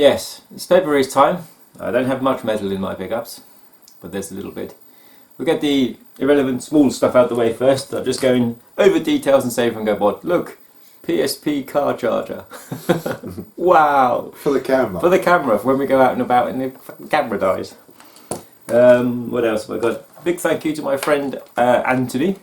Yes, it's February's time. I don't have much metal in my pickups, but there's a little bit. We'll get the irrelevant small stuff out of the way first. I'll just go in over details and say from go board. Look, PSP car charger. Wow. For the camera. For the camera, for when we go out and about and the camera dies. What else have I got? Big thank you to my friend Anthony.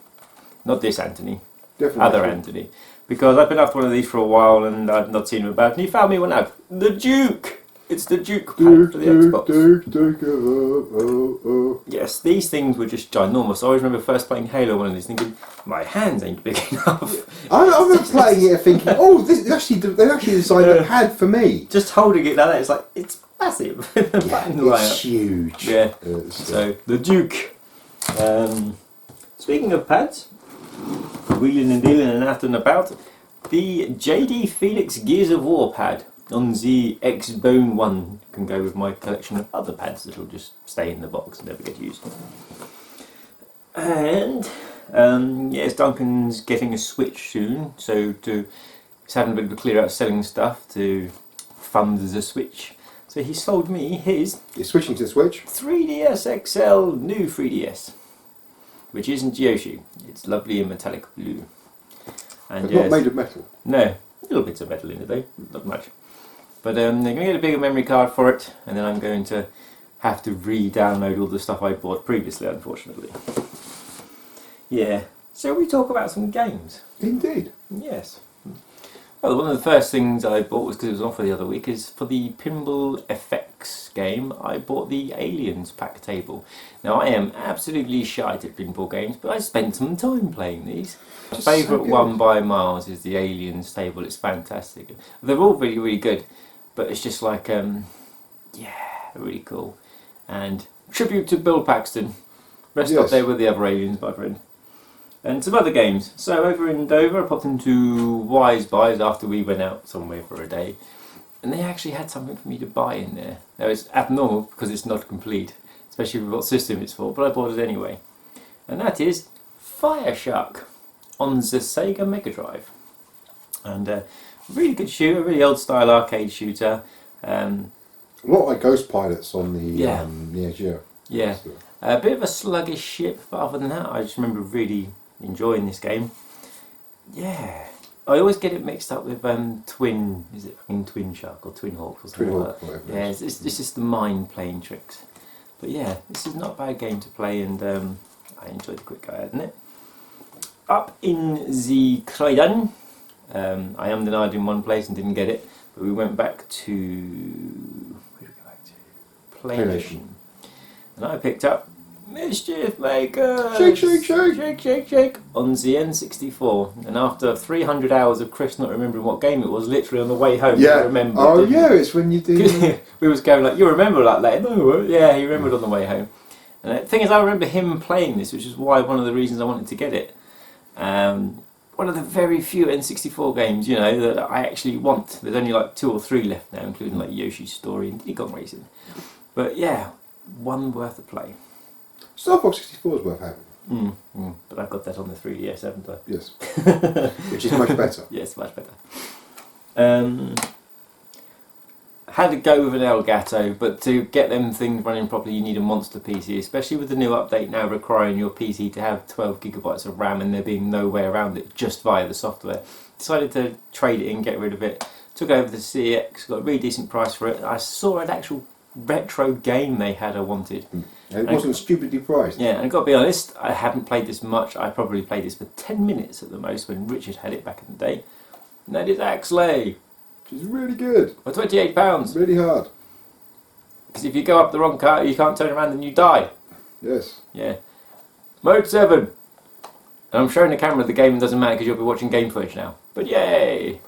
Not this Anthony. Definitely. Other Anthony. Because I've been after one of these for a while and I've not seen him about. And he found me one out. The Duke! It's the Duke pad for the Xbox. Duke. Yes, these things were just ginormous. I always remember first playing Halo one of these thinking, my hands ain't big enough. I remember playing it thinking, oh, they've actually designed a pad for me. Just holding it like that, it's like, it's massive. It's huge. Yeah, so the Duke. Speaking of pads, wheeling and dealing and out and about, the JD Felix Gears of War pad on the X-Bone 1 can go with my collection of other pads that will just stay in the box and never get used. And yes, Duncan's getting a Switch soon, so he's having a bit of a clear out selling stuff to fund the Switch. So he sold me his... You're switching to Switch? 3DS XL new 3DS, which isn't Yoshi. It's lovely in metallic blue. And It's not made of metal. No, little bits of metal in it though, not much. But they're going to get a bigger memory card for it, and then I'm going to have to re-download all the stuff I bought previously, unfortunately. Yeah. So we talk about some games. Indeed. Yes. Well, one of the first things I bought was because it was on for the other week, is for the Pinball FX game, I bought the Aliens pack table. Now I am absolutely shite at pinball games, but I spent some time playing these. My favourite one by miles is the Aliens table. It's fantastic. They're all really, really good, but it's just like, yeah, really cool. And tribute to Bill Paxton. Rest up there with the other aliens, my friend. And some other games. So over in Dover, I popped into Wise Buys after we went out somewhere for a day, and they actually had something for me to buy in there. Now it's abnormal because it's not complete, especially with what system it's for, but I bought it anyway. And that is Fire Shark on the Sega Mega Drive. And really good shooter, really old style arcade shooter. A lot like Ghost Pilots on the Neo Geo. Yeah. So. A bit of a sluggish ship, but other than that, I just remember really enjoying this game. Yeah, I always get it mixed up with Twin. Is it fucking Twin Shark or Twin Hawk or something like that? Yeah, it's just the mind playing tricks. But yeah, this is not a bad game to play, and I enjoyed the quick guide in it. Up in the Croydon, I am denied in one place and didn't get it, but we went back to where did we go back to? PlayNation. And I picked up Mischief Maker! Shake, shake, shake! Shake, shake, shake! On the N64. And after 300 hours of Chris not remembering what game it was, literally on the way home, I remembered. Oh yeah, it's when you do... We was going like, you remember that later? No, yeah, he remembered on the way home. And the thing is, I remember him playing this, which is why one of the reasons I wanted to get it. One of the very few N64 games, you know, that I actually want. There's only like 2 or 3 left now, including like Yoshi's Story and Diddy Kong Racing. But yeah, one worth a play. Star Fox 64 is worth having. But I've got that on the 3DS, haven't I? Yes. Which is much better. Yes, much better. Had to go with an Elgato, but to get them things running properly you need a monster PC, especially with the new update now requiring your PC to have 12 gigabytes of RAM and there being no way around it just via the software. Decided to trade it in, get rid of it, took it over to CX, got a really decent price for it. I saw an actual retro game they had I wanted. And it wasn't stupidly priced. Yeah, and I've got to be honest, I haven't played this much. I probably played this for 10 minutes at the most when Richard had it back in the day. And that is Axley. Which is really good. For £28. Really hard. Because if you go up the wrong car, you can't turn around and you die. Yes. Yeah. Mode 7. And I'm showing the camera the game, doesn't matter because you'll be watching game footage now. But yay!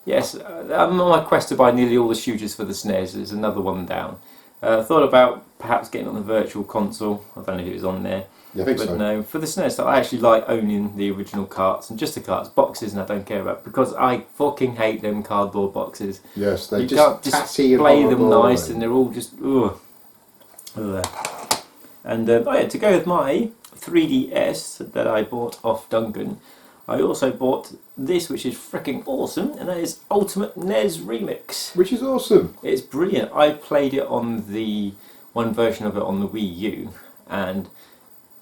Yes, I'm on my quest to buy nearly all the shooters for the SNES. There's another one down. Thought about perhaps getting on the virtual console. I don't know if it was on there. Yeah, I think but so. no, for the SNES, I actually like owning the original carts, and just the carts, boxes, and I don't care about, because I fucking hate them cardboard boxes. Yes, they you just can't tatty display and them nice, and they're all just ugh. And oh yeah, to go with my 3DS that I bought off Duncan, I also bought this, which is freaking awesome, and that is Ultimate NES Remix. Which is awesome. It's brilliant. I played it on the one version of it on the Wii U, and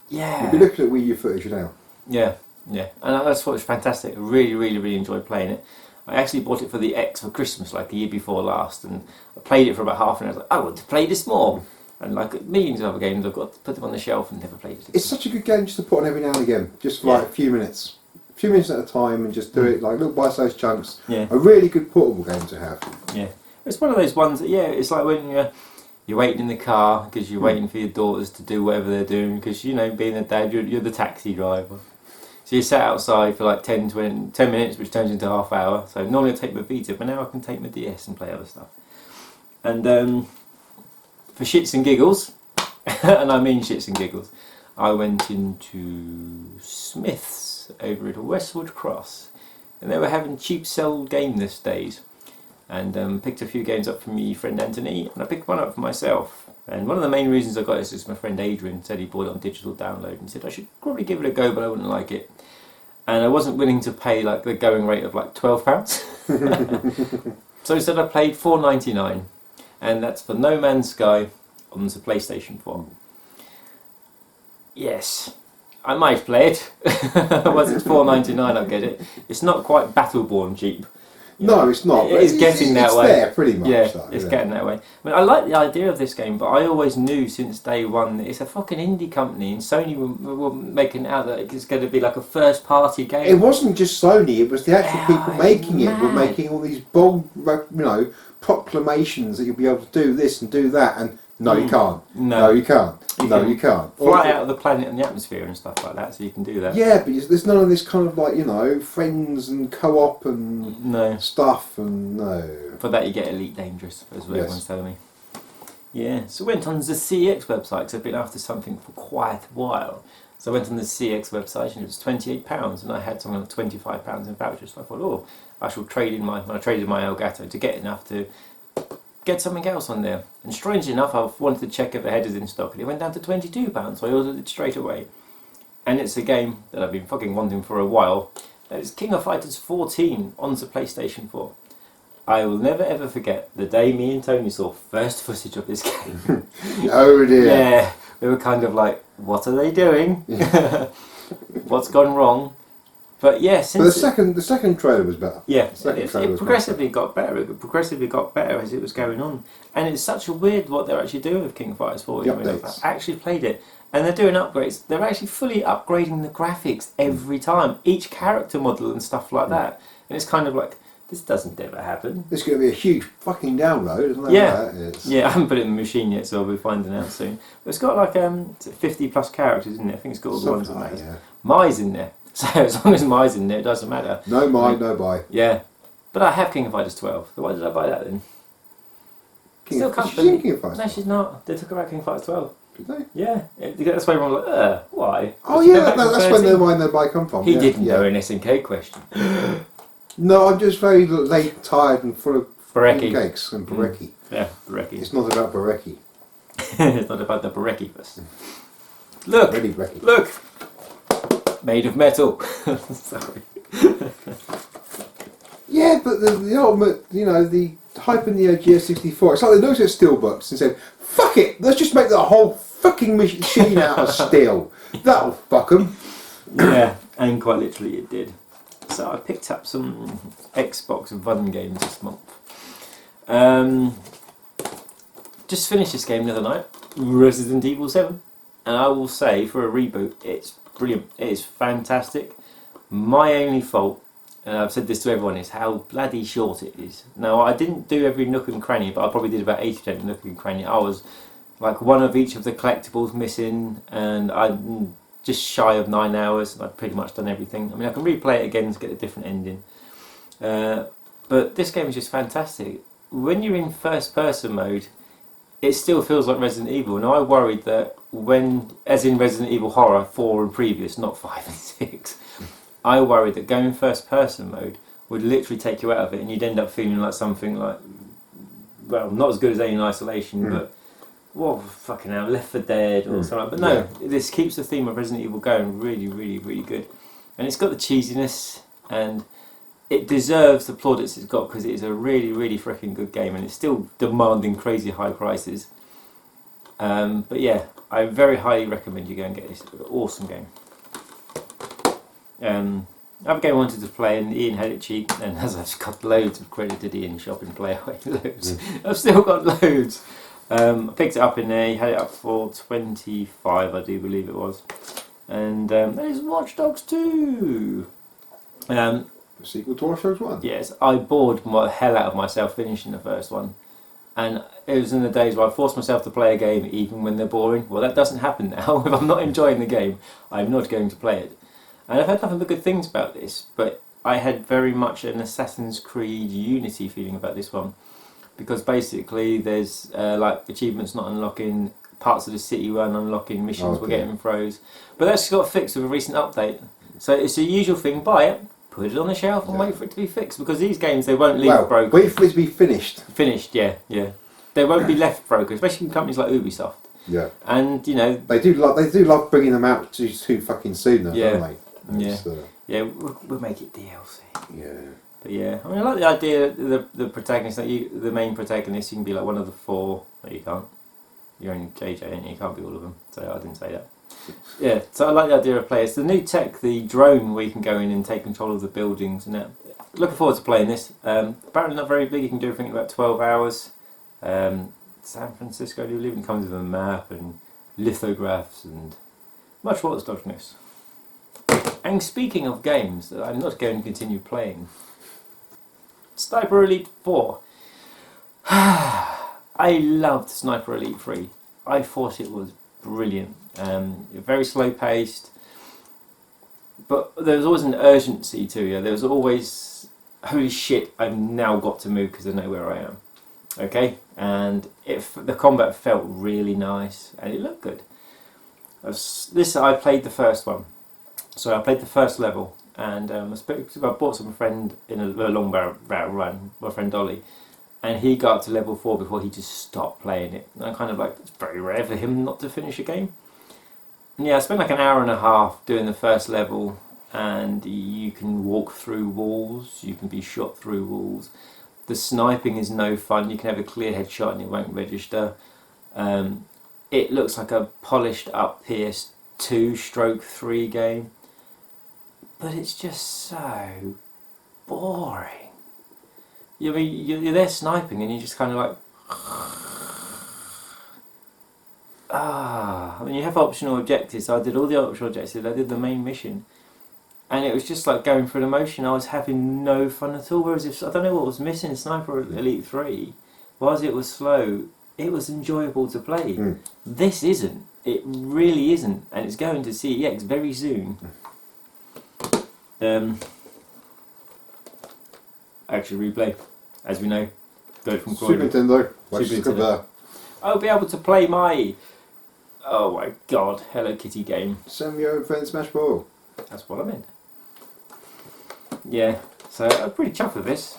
yeah. You'll be looking at Wii U footage now. Yeah, and I just thought it was fantastic. I really enjoyed playing it. I actually bought it for the X for Christmas, like the year before last, and I played it for about half an hour. I was like, I want to play this more. And like millions of other games, I've got to put them on the shelf and never played it again. It's such a good game just to put on every now and again, just for like a few minutes. A few minutes at a time, and just do it like little bite-sized chunks. Yeah. A really good portable game to have. Yeah. It's one of those ones that, it's like when you're waiting in the car because you're waiting for your daughters to do whatever they're doing, because, you know, being a dad, you're the taxi driver. So you sat outside for like 10 minutes, which turns into half hour. So normally I take my Vita, but now I can take my DS and play other stuff. And for shits and giggles, and I mean shits and giggles, I went into Smith's over at Westwood Cross, and they were having cheap sell game this days, and picked a few games up from my friend Anthony, and I picked one up for myself. And one of the main reasons I got this is my friend Adrian said he bought it on digital download and said I should probably give it a go, but I wouldn't like it. And I wasn't willing to pay like the going rate of like £12. So instead I paid $4.99, and that's for No Man's Sky on the PlayStation 4. Yes, I might play it. Once it's $4.99 I'll get it. It's not quite Battleborn cheap. No, it's not. It is getting that way. It's there pretty much. Yeah, though, it's getting that way. I mean, I like the idea of this game, but I always knew since day one that it's a fucking indie company, and Sony were making it out that it's going to be like a first party game. It wasn't just Sony, it was the actual people making it were mad. making all these bold, proclamations that you'll be able to do this and do that, and no, you can't. No, you can't. No, you can't. Fly out of the planet and the atmosphere and stuff like that, so you can do that. Yeah, but there's none of this kind of like, friends and co-op and stuff, and no. For that you get Elite Dangerous, as well, Yes. everyone's telling me. Yeah, so I went on the CX website, because I've been after something for quite a while. So I went on the CX website and it was £28, and I had something like £25 in vouchers. So I thought, I shall trade in I traded my Elgato to get enough to get something else on there. And strangely enough, I wanted to check if the header's in stock, and it went down to £22, so I ordered it straight away. And it's a game that I've been fucking wanting for a while. It's King of Fighters 14 on the PlayStation 4. I will never ever forget the day me and Tony saw first footage of this game. Oh dear. Yeah, we were kind of like, what are they doing? What's gone wrong? But yeah, since the second trailer was better. Yeah, Second it trailer was progressively got better. It progressively got better as it was going on, and it's such a weird what they're actually doing with King of Fighters 4. The I mean, updates. I've actually played it, and they're doing upgrades. They're actually fully upgrading the graphics every time, each character model and stuff like that. And it's kind of like, this doesn't ever happen. This is going to be a huge fucking download, isn't it? Yeah, I haven't put it in the machine yet, so I'll be finding out soon. But it's got like 50 plus characters in there. I think it's got all the ones that matter. Yeah. Mai's in there. So as long as Mai's in there, it doesn't matter. No Mai, no buy. Yeah. But I have King of Fighters 12. So why did I buy that then? She's in King of Fighters. No, she's not. They took her out King of Fighters 12. Did they? Yeah. That's why everyone was like, why? Oh Did she go yeah, back to that's when 13? the Mai, no buy come from. He yeah, didn't yeah. know an SNK question. No, I'm just very late, tired, and full of Bareki. cakes and Bareki. Yeah, Bareki. It's not about Bareki. It's not about the Bareki first. Look! Really Bareki. Look! Made of metal. Sorry. Yeah, but the ultimate, the Hyper Neo GS64, it's like they looked at steelbooks and said, fuck it, let's just make the whole fucking machine out of steel. That'll fuck 'em. Yeah, and quite literally it did. So I picked up some Xbox One games this month. Just finished this game the other night, Resident Evil 7, and I will say, for a reboot, it's brilliant. It is fantastic. My only fault, and I've said this to everyone, is how bloody short it is. Now, I didn't do every nook and cranny, but I probably did about 80% nook and cranny. I was like one of each of the collectibles missing, and I'm just shy of 9 hours, and I've pretty much done everything. I mean, I can replay it again to get a different ending. But this game is just fantastic. When you're in first person mode, it still feels like Resident Evil. Now, I worried that as in Resident Evil Horror 4 and previous, not 5 and 6, I worried that going first person mode would literally take you out of it, and you'd end up feeling like something like, well, not as good as Alien Isolation, but, well, fucking hell, Left 4 Dead or something. But no, this keeps the theme of Resident Evil going really, really, really good. and it's got the cheesiness, and it deserves the plaudits it's got because it is a really, really freaking good game, and it's still demanding crazy high prices. But yeah, I very highly recommend you go and get this. Awesome game. Other game I wanted to play, and Ian had it cheap, and as I've got loads of credited Ian shop in Play Away, loads. I've still got loads. I picked it up in there. He had it up for 25, I do believe it was. And there's Watch Dogs 2. The sequel to Watch Dogs 1? Yes, I bored the hell out of myself finishing the first one. And it was in the days where I forced myself to play a game even when they're boring. Well, that doesn't happen now. If I'm not enjoying the game, I'm not going to play it. And I've had nothing but good things about this, but I had very much an Assassin's Creed Unity feeling about this one. Because basically there's like achievements not unlocking, parts of the city weren't unlocking, missions were getting froze. But that's got fixed with a recent update. So it's the usual thing, buy it, put it on the shelf and wait for it to be fixed. Because these games, they won't leave broken. Wait for it to be finished. Finished, yeah. They won't be left broken, especially in companies like Ubisoft. Yeah. And, you know... They do love bringing them out too fucking soon, though, don't they? Yeah, we'll make it DLC. Yeah. But yeah, I mean, I like the idea that the protagonist, the main protagonist, you can be like one of the four. No, you can't. You're only JJ, and you can't be all of them. So I didn't say that. Yeah, so I like the idea of players. The new tech, the drone, where you can go in and take control of the buildings and that. Looking forward to playing this. Apparently not very big. You can do everything in about 12 hours. San Francisco, you live, and comes with a map and lithographs and much Watch Dogs-ness. And speaking of games that I'm not going to continue playing, Sniper Elite 4. I loved Sniper Elite 3. I thought it was brilliant. Very slow paced, but there was always an urgency to you. There was always, holy shit, I've now got to move because I know where I am. Okay, and the combat felt really nice and it looked good. I played the first one. So I played the first level, and I bought some friend in a long barrel run, my friend Dolly, and he got up to level 4 before he just stopped playing it. And I'm kind of like, it's very rare for him not to finish a game. And yeah, I spent like an hour and a half doing the first level, and you can walk through walls, you can be shot through walls. The sniping is no fun. You can have a clear headshot and it won't register. It looks like a polished up PS2/3 game. But it's just so boring. You're there sniping and you're just kind of like... I mean, you have optional objectives. So I did all the optional objectives. I did the main mission. And it was just like going through the motion. I was having no fun at all. Whereas I don't know what was missing. Sniper Elite 3, whilst it was slow, it was enjoyable to play. This isn't. It really isn't. And it's going to CEX very soon. Actually replay, as we know, go from Super Nintendo. I'll be able to play my, oh my god, Hello Kitty game. Send me over and Smash Ball. That's what I meant. Yeah, so I'm pretty chuffed with this.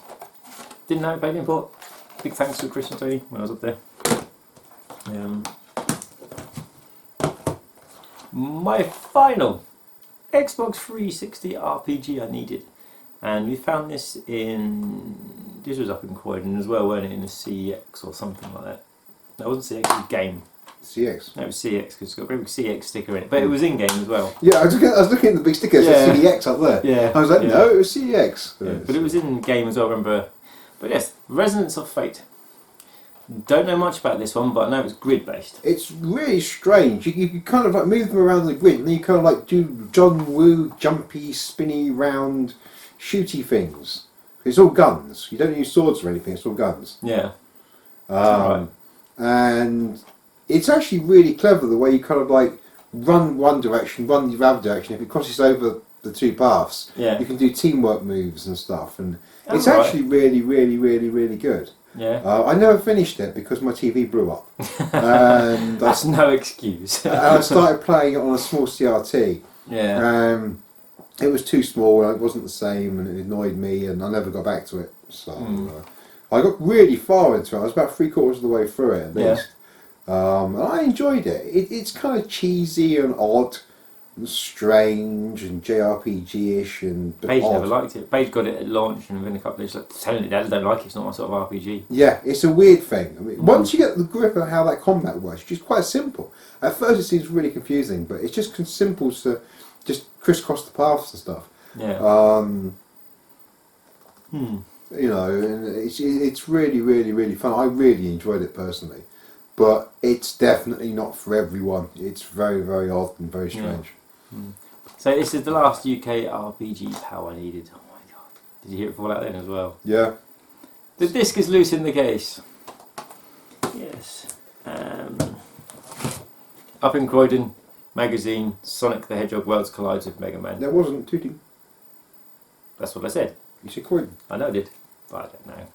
Didn't know it played import. Big thanks to Chris and Tony when I was up there. My final Xbox 360 RPG I needed, and we found this was up in Croydon as well, weren't it, in a CEX or something like that. That wasn't CX, it was game. CX? No, it was CX because it's got a big CX sticker in it, but it was in game as well. Yeah, I was looking at the big sticker, it said CEX up there. Yeah. I was like, no, it was CEX. Yeah, but it was in game as well, remember. But yes, Resonance of Fate. Don't know much about this one, but I know it's grid based. It's really strange. You kind of like move them around the grid, and then you kind of like do John Woo jumpy, spinny, round, shooty things. It's all guns. You don't use swords or anything. It's all guns. Yeah. Right. And it's actually really clever the way you kind of like run one direction, run the other direction. If it crosses over the two paths, you can do teamwork moves and stuff. And it's actually really, really, really, really good. Yeah. I never finished it because my TV blew up. And that's no excuse. I started playing it on a small CRT. Yeah. It was too small, and it wasn't the same, and it annoyed me, and I never got back to it. So I got really far into it. I was about 3/4 of the way through it at least. And I enjoyed it. It's kind of cheesy and odd, strange and JRPG-ish and Paige odd. never liked it. Paige got it at launch and within a couple of days, like, telling Dad, I don't like it, it's not my sort of RPG. Yeah, it's a weird thing. I mean, once you get the grip of how that combat works, it's just quite simple. At first it seems really confusing, but it's just simple to just crisscross the paths and stuff. Yeah. You know, and it's really, really, really fun. I really enjoyed it personally, but it's definitely not for everyone. It's very, very odd and very strange. Yeah. So this is the last UK RPG PAL I needed. Oh my god! Did you hear it fall out then as well? Yeah. The disc is loose in the case. Yes. Up in Croydon magazine, Sonic the Hedgehog Worlds collides with Mega Man. There wasn't tooting. That's what I said. You said Croydon. I know I did, but I don't know.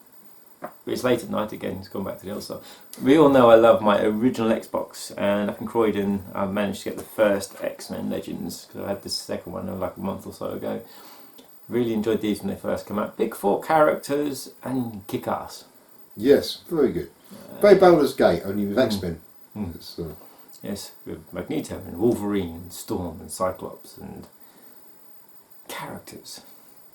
But it's late at night again, it's gone back to the other stuff. We all know I love my original Xbox, and up in Croydon I managed to get the first X-Men Legends, because I had the second one like a month or so ago. Really enjoyed these when they first came out. Big 4 characters and kick-ass. Yes, very good. Very Baldur's Gate, only with X-Men. Yes, with Magneto and Wolverine and Storm and Cyclops and characters.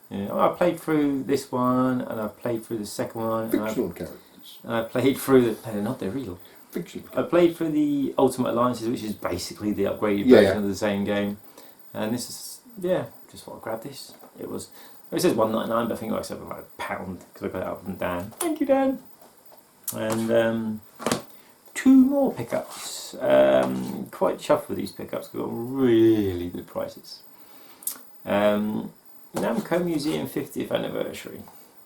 Yeah, I played through this one and I've played through the second one. Fictional characters. And I played through the... No, they're not, they're real. Fictional. I played through the Ultimate Alliances, which is basically the upgraded version of the same game. And this is, just thought I'd grab this. It says $1.99, but I think I said about £1 because I got it up from Dan. Thank you, Dan. And 2 more pickups. Quite chuffed with these pickups because I got really good prices. Namco Museum 50th anniversary.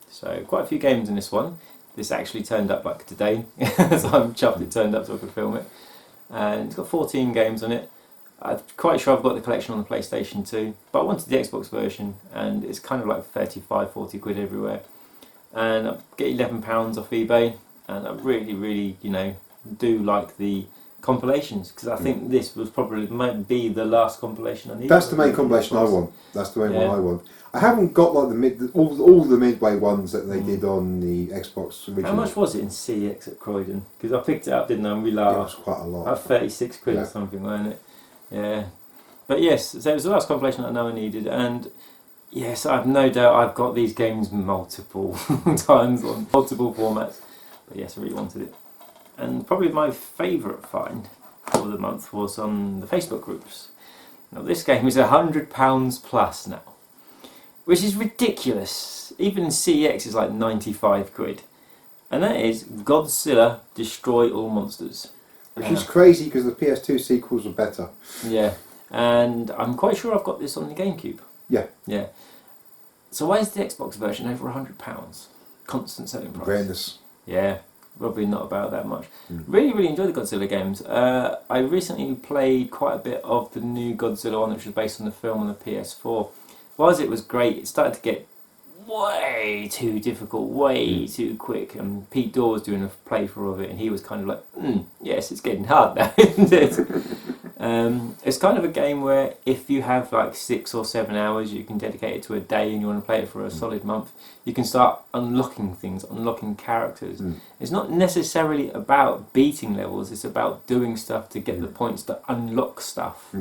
So quite a few games in this one. This actually turned up like today, so I'm chuffed it turned up so I could film it. And it's got 14 games on it. I'm quite sure I've got the collection on the PlayStation 2, but I wanted the Xbox version, and it's kind of like 35, 40 quid everywhere. And I get £11 off eBay, and I really, really, do like the compilations, because I think this was probably might be the last compilation I need. That's the main compilation I want. That's the main one I want. I haven't got like all the midway ones that they did on the Xbox originally. How much was it in CX at Croydon? Because I picked it up, didn't I? And we laughed. It was quite a lot. About 36 quid or something, wasn't it? Yeah. But yes, so it was the last compilation that I know I needed, and yes, I've no doubt I've got these games multiple times on multiple formats. But yes, I really wanted it. And probably my favourite find of the month was on the Facebook groups. Now this game is £100 plus now, which is ridiculous. Even CEX is like 95 quid. And that is Godzilla Destroy All Monsters. Which is crazy because the PS2 sequels are better. Yeah, and I'm quite sure I've got this on the GameCube. Yeah. Yeah. So why is the Xbox version over £100? Constant selling price. Awareness. Yeah, probably not about that much. Really, really enjoy the Godzilla games. I recently played quite a bit of the new Godzilla one, which was based on the film on the PS4. Whilst it was great, it started to get way too difficult, way too quick, and Pete Dorr was doing a playthrough of it, and he was kind of like, yes, it's getting hard now, isn't it? It's kind of a game where if you have like 6 or 7 hours you can dedicate it to a day and you want to play it for a solid month, you can start unlocking things, unlocking characters. It's not necessarily about beating levels, it's about doing stuff to get the points to unlock stuff.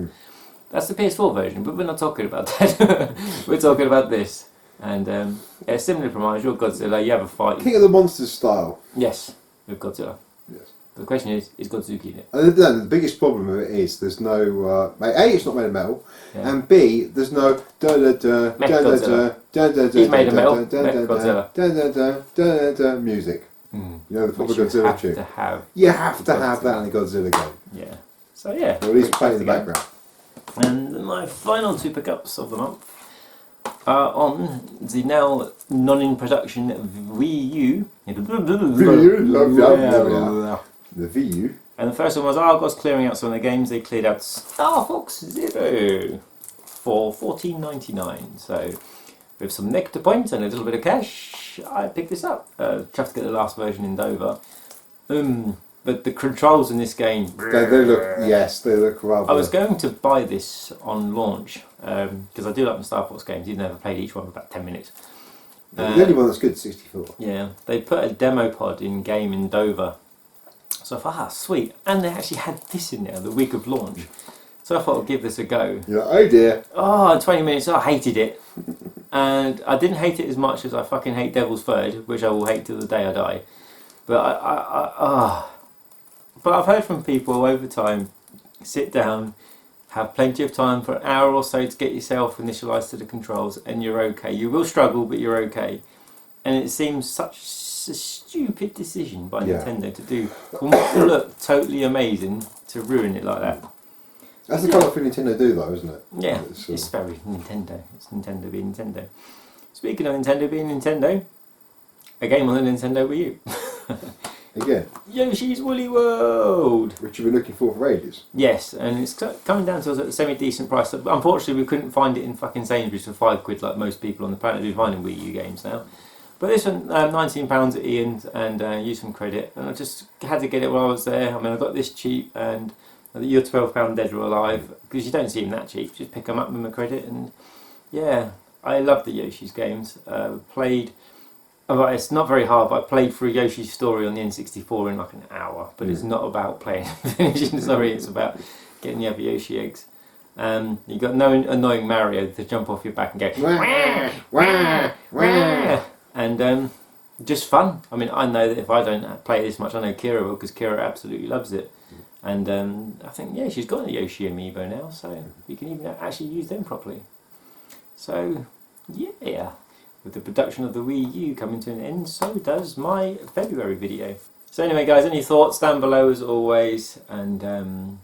That's the PS4 version, but we're not talking about that. We're talking about this. And similar to you're Godzilla, you have a fight. King of the Monsters style. Yes, with Godzilla. Yes. The question is Godzuki in it? And then the biggest problem with it is there's no A, it's not made of metal, and B, there's no da da da da da da da da He's made of metal. da music. You know the proper Godzilla tune. You have to have that in a Godzilla game. Yeah. So yeah. Or at least play in the background. And my final 2 pickups of the month are on the now non-in-production Wii U. The VU. And the first one was Argos clearing out some of the games. They cleared out Star Fox Zero for $14.99. So with some nectar points and a little bit of cash, I picked this up. Just to get the last version in Dover. But the controls in this game... They look rather... I was going to buy this on launch, because I do like my Star Fox games, even though I've played each one for about 10 minutes. The only one that's good is 64. Yeah, they put a demo pod in game in Dover. So I thought, sweet. And they actually had this in there the week of launch. So I thought I'd give this a go. You're like, oh dear. Oh, in 20 minutes, I hated it. And I didn't hate it as much as I fucking hate Devil's Third, which I will hate till the day I die. But But I've heard from people over time, sit down, have plenty of time for an hour or so to get yourself initialised to the controls, and you're okay. You will struggle, but you're okay. And it seems such a stupid decision by Nintendo to do what will look totally amazing to ruin it like that. That's the kind of thing Nintendo do, though, isn't it? Yeah, it's very Nintendo. It's Nintendo being Nintendo. Speaking of Nintendo being Nintendo, a game on the Nintendo Wii U. Again, Yoshi's Woolly World, which you've been looking for ages. Yes, and it's coming down to us at a semi-decent price. Unfortunately, we couldn't find it in fucking Sainsbury's for £5 like most people on the planet do finding Wii U games now. But this one, £19 at Ian's, and used some credit, and I just had to get it while I was there. I mean, I got this cheap, and you're £12 dead or alive, because you don't see them that cheap. Just pick them up with my credit, and yeah, I love the Yoshi's games. Played. It's not very hard, but I played through Yoshi's Story on the N64 in like an hour. But it's not about playing finishing the story, it's about getting the other Yoshi eggs. You got no annoying Mario to jump off your back and go wah, wah, wah. And just fun. I mean, I know that if I don't play this much, I know Kira will, because Kira absolutely loves it. And I think, yeah, she's got a Yoshi amiibo now, so you can even actually use them properly. So, yeah. With the production of the Wii U coming to an end, so does my February video. So anyway guys, any thoughts down below as always, and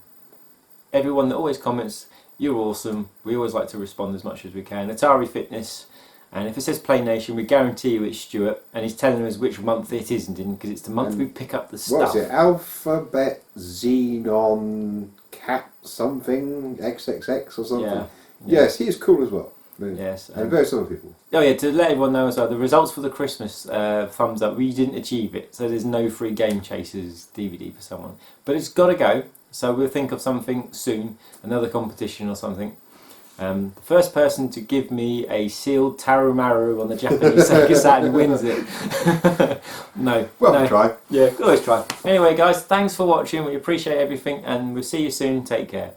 everyone that always comments, you're awesome. We always like to respond as much as we can. Atari Fitness, and if it says Play Nation, we guarantee you it's Stuart, and he's telling us which month it isn't in, because it's the month we pick up the stuff. What is it? Alphabet Xenon Cat something XXX or something? Yeah. Yes, he is cool as well. Yes, and various other people. Oh yeah, to let everyone know as well, the results for the Christmas thumbs up, we didn't achieve it, so there's no free Game Chasers DVD for someone. But it's got to go, so we'll think of something soon, another competition or something. The first person to give me a sealed Tarumaru on the Japanese Sega Saturn wins it. No. Try. Yeah, always try. Anyway guys, thanks for watching, we appreciate everything, and we'll see you soon, take care.